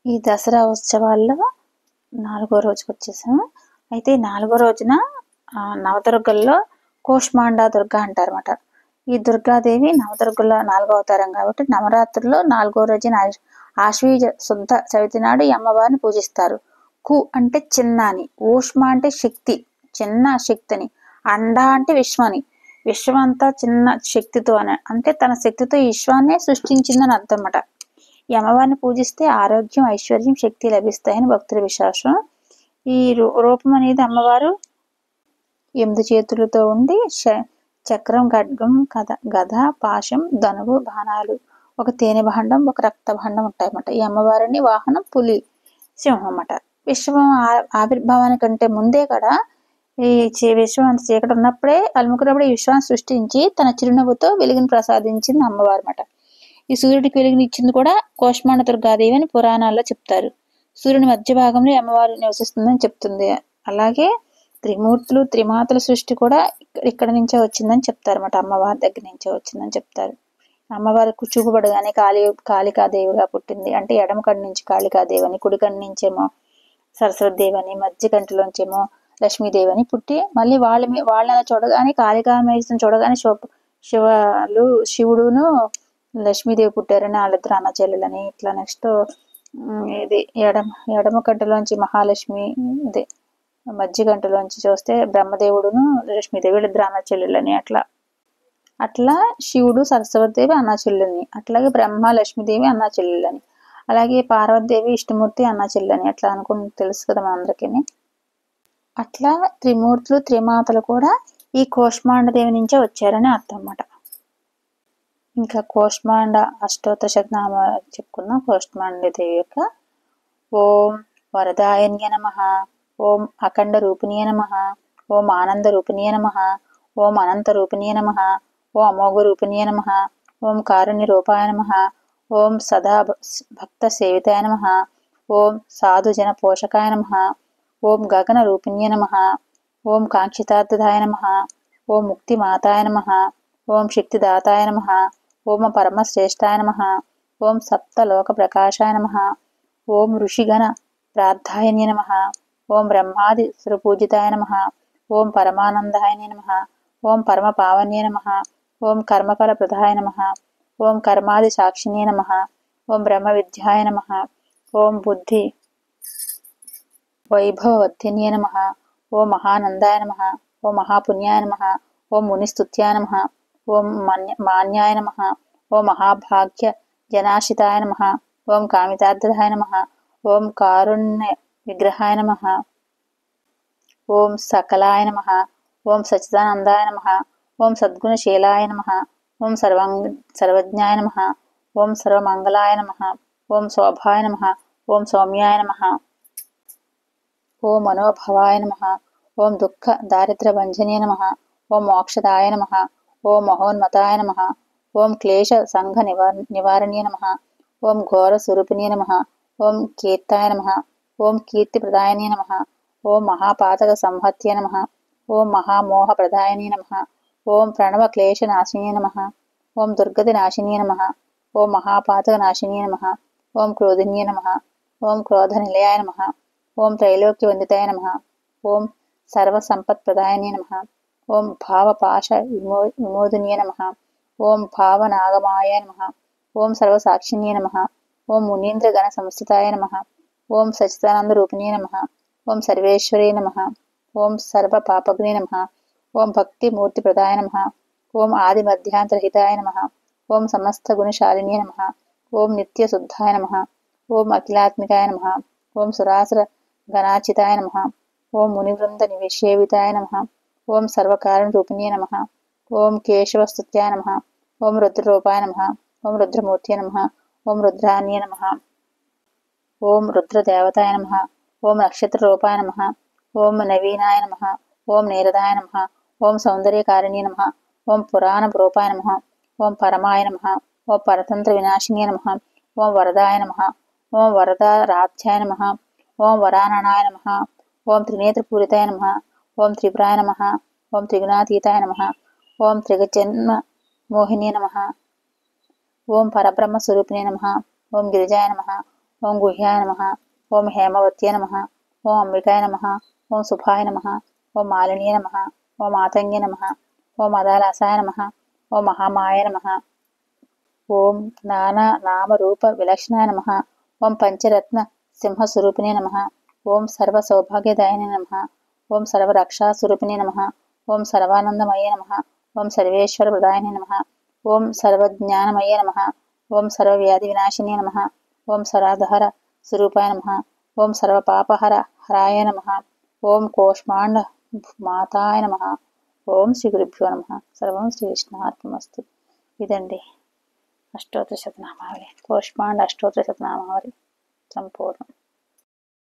ఈ దసరా ఉత్సవాల్లో 4వ రోజుకి వచ్చేసాము. అయితే 4వ రోజున నవదుర్గల్లో కూష్మాండా దుర్గ అంటారన్నమాట. ఈ దుర్గాదేవి నవదుర్గల్లో 4వ అవతారం కాబట్టి నవరాత్రుల్లో 4వ రోజున ఆశ్వీజ శుద్ధ చవితి నాడు ఈ అమ్మవారిని పూజిస్తారు. కు అంటే చిన్న అని, ఊష్మ అంటే శక్తి, చిన్న శక్తిని, అండ అంటే విశ్వని, విశ్వం అంతా చిన్న శక్తితో అని, అంటే తన శక్తితో ఈ విశ్వాన్నే సృష్టించిందని అర్థం అన్నమాట. ఈ అమ్మవారిని పూజిస్తే ఆరోగ్యం, ఐశ్వర్యం, శక్తి లభిస్తాయని భక్తుల విశ్వాసం. ఈ రూపం అనేది అమ్మవారు 8 చేతులతో ఉండి చక్రం, ఖడ్గం, గద, పాశం, ధనువు, బాణాలు, ఒక తేనె భాండం, ఒక రక్త భాండం ఉంటాయన్నమాట. ఈ అమ్మవారిని వాహనం పులి, సింహం అన్నమాట. విశ్వం ఆవిర్భావానికంటే ముందే కూడా ఈ విశ్వం అంత చీకటి ఉన్నప్పుడే అలుముకున్నప్పుడు ఈ విశ్వాన్ని సృష్టించి తన చిరునవ్వుతో వెలుగుని ప్రసాదించింది అమ్మవారు అన్నమాట. ఈ సూర్యుడికి వెలుగునిచ్చింది కూడా కూష్మాండ దుర్గాదేవి అని పురాణాల్లో చెప్తారు. సూర్యుని మధ్య భాగంలో అమ్మవారు నివసిస్తుందని చెప్తుంది. అలాగే త్రిమూర్తులు, త్రిమాతల సృష్టి కూడా ఇక్కడ నుంచే వచ్చిందని చెప్తారు అన్నమాట. అమ్మవారి దగ్గర నుంచే వచ్చిందని చెప్తారు. అమ్మవారికి చూపుబడగానే కాళికాదేవిగా పుట్టింది. అంటే ఎడమ కన్ను నుంచి కాళికాదేవి అని, కుడి కన్ను నుంచేమో సరస్వతిదేవి అని, మధ్య కంటిలోంచేమో లక్ష్మీదేవి అని పుట్టి, మళ్ళీ వాళ్ళని చూడగానే కాళికామేశ్వరిని చూడగానే శివుడును లక్ష్మీదేవి పుట్టారని వాళ్ళిద్దరు అన్న చెల్లెలని. ఇట్లా నెక్స్ట్ ఇది ఎడమ కంటిలోంచి మహాలక్ష్మి, ఇది మధ్య గంటలోంచి చూస్తే బ్రహ్మదేవుడును లక్ష్మీదేవి వీళ్ళిద్దరు అన్న చెల్లెలని. అట్లా శివుడు సరస్వతిదేవి అన్నా చెల్లెలని, అట్లాగే బ్రహ్మ లక్ష్మీదేవి అన్నా చెల్లెలని, అలాగే పార్వతీదేవి విష్ణుమూర్తి అన్నా చెల్లెలని అట్లా అనుకుని తెలుసు కదా మనందరికీ. అట్లా త్రిమూర్తులు, త్రిమాతలు కూడా ఈ కూష్మాండదేవి నుంచే వచ్చారని అర్థం అన్నమాట. ఇంకా కూష్మాండ అష్టోత్తర శతనామ చెప్పుకుందాం. కూష్మాండదేవి యొక్క ఓం వరదాయన్య నమః, ఓం అఖండ రూపిణ్యే నమః, ఓం ఆనంద రూపిణ్యే నమః, ఓం అనంత రూపిణ్యే నమః, ఓం అమోఘ రూపిణ్యే నమః, ఓం కారుణ్య రూపాయ నమః, ఓం సదా భక్త సేవితాయ నమః, ఓం సాధుజన పోషకాయ నమః, ఓం గగన రూపిణ్యే నమః, ఓం కాంక్షితార్థదాయ నమః, ఓం ముక్తి మాతాయ నమః, ఓం శక్తిదాతాయ నమః, ఓం పరమశ్రేష్టాయ నమః, ఓం సప్తలోక ప్రకాశాయ నమః, ఓం ఋషిగణ ప్రార్థాయన్య నమః, ఓం బ్రహ్మాది సురపూజితాయ నమః, ఓం పరమానందాయ నమః, ఓం పరమ పావన్యే నమః, ఓం కర్మఫల ప్రదాయ నమః, ఓం కర్మాది సాక్షిణ్యే నమః, ఓం బ్రహ్మ విద్యాయ నమః, ఓం బుద్ధి వైభవవర్ధిన్యే నమః, ఓం మహానందాయ నమః, ఓం మహాపుణ్యాయ నమః, ఓం మునిస్తుత్యాయ నమః, ఓం మాన్యాయ నమః, ఓం మహాభాగ్య జనాశితాయ నమః, ఓం కామితార్థదాయ నమః, ఓం కారుణ్య విగ్రహాయ నమః, ఓం సకలాయ నమః, ఓం సచ్చిదానందాయ నమః, ఓం సద్గుణశీలాయ నమః, ఓం సర్వజ్ఞాయ నమః, ఓం సర్వమంగళాయ నమః, ఓం శోభాయ నమః, ఓం సౌమ్యాయ నమః, ఓం మనోభవాయ నమః, ఓం దుఃఖ దారిద్ర్య భంజనే నమః, ఓం మోక్షదాయ నమః, ఓం మహోన్మతాయ నమః, ఓం క్లేశ సంఘ నివారణ్యే నమః, ఓం ఘోర స్వరూపిణ్యే నమః, ఓం కీర్తాయ నమః, ఓం కీర్తి ప్రదాయనే నమః, ఓం మహాపాతక సంహత్యే నమః, ఓం మహామోహ ప్రదాయనే నమః, ఓం ప్రణవ క్లేశ నాశినే నమః, ఓం దుర్గతి నాశినే నమః, ఓం మహాపాతక నాశినే నమః, ఓం క్రోధిన్యే నమః, ఓం క్రోధ నిలయాయ నమః, ఓం త్రైలోక్య వందితాయ నమః, ఓం సర్వ సంపత్ ప్రదాయనే నమః, ఓం భావపాశ విమోదిన్యే నమః, ఓం భావనాగమాయ నమః, ఓం సర్వసాక్షిణ్యే నమః, ఓం మునీంద్ర గణ సంస్థితాయ నమః, ఓం సచ్చిదానంద రూపిణే నమః, ఓం సర్వేశ్వరే నమః, ఓం సర్వ పాపగ్నే నమః, ఓం భక్తి మూర్తి ప్రదాయ నమః, ఓం ఆది మధ్యాంతరహితాయ నమః, ఓం సమస్త గుణశాలినే నమః, ఓం నిత్య శుద్ధాయ నమః, ఓం అఖిలాత్మికాయ నమః, ఓం సురాసుర గణాచితాయ నమః, ఓం మునివృంద నివేశేవితాయ నమః, ఓం సర్వకారణ రూపిణ్యే నమః, ఓం కేశవస్తుత్యాయ నమః, ఓం రుద్రరూపాయ నమః, ఓం రుద్రమూర్తయే నమః, ఓం రుద్రాన్యే నమః, ఓం రుద్రదేవతాయ నమః, ఓం నక్షత్రరూపాయ నమః, ఓం నవీనాయ నమః, ఓం నీరదాయ నమః, ఓం సౌందర్యకారిణ్యే నమః, ఓం పురాణ రూపాయ నమః, ఓం పరమాయ నమః, ఓం పరతంత్ర వినాశిన్యే నమః, ఓం వరదాయ నమః, ఓం వరదరాధ్యాయ నమః, ఓం వరాననాయ నమః, ఓం త్రినేత్రపూరితాయ నమః, ఓం త్రిపురాయ నమః, ఓం త్రిగుణాతీతాయ నమః, ఓం త్రిగజన్మ మోహిన్యే నమః, ఓం పరబ్రహ్మ స్వరూపిణే నమః, ఓం గిరిజాయ నమః, ఓం గుహ్యాయ నమః. ఓం హేమవత్యై నమః. ఓం అంబికాయ నమః. ఓం శుభాయ నమః. ఓం మాలిన్యై నమః. ఓం మాతంగే నమః. ఓం అదాలాసాయ నమః. ఓం మహామాయ నమః. ఓం నామరూప విలక్షణాయ నమః. ఓం పంచరత్న సింహస్వరూపిణే నమః. ఓం సర్వ సౌభాగ్యదాయినే నమః. ఓం సర్వరక్షాస్వరూపిణే నమః. ఓం సర్వానందమయే నమః. ఓం సర్వేశ్వర ప్రదాయినే నమః. ఓం సర్వజ్ఞానమయే నమః. ఓం సర్వవ్యాధి వినాశినే నమః. ఓం సరాధర స్వరూపాయ నమః. ఓం సర్వపాపహర హరాయ నమః. ఓం కోష్మాండ మాతాయ నమః. ఓం శ్రీ గురుభ్యో నమః. సర్వం శ్రీకృష్ణార్పణమస్తు. ఇదండి అష్టోత్తర శతనామావళి. కోష్మాండ అష్టోత్తర శతనామావళి సంపూర్ణం.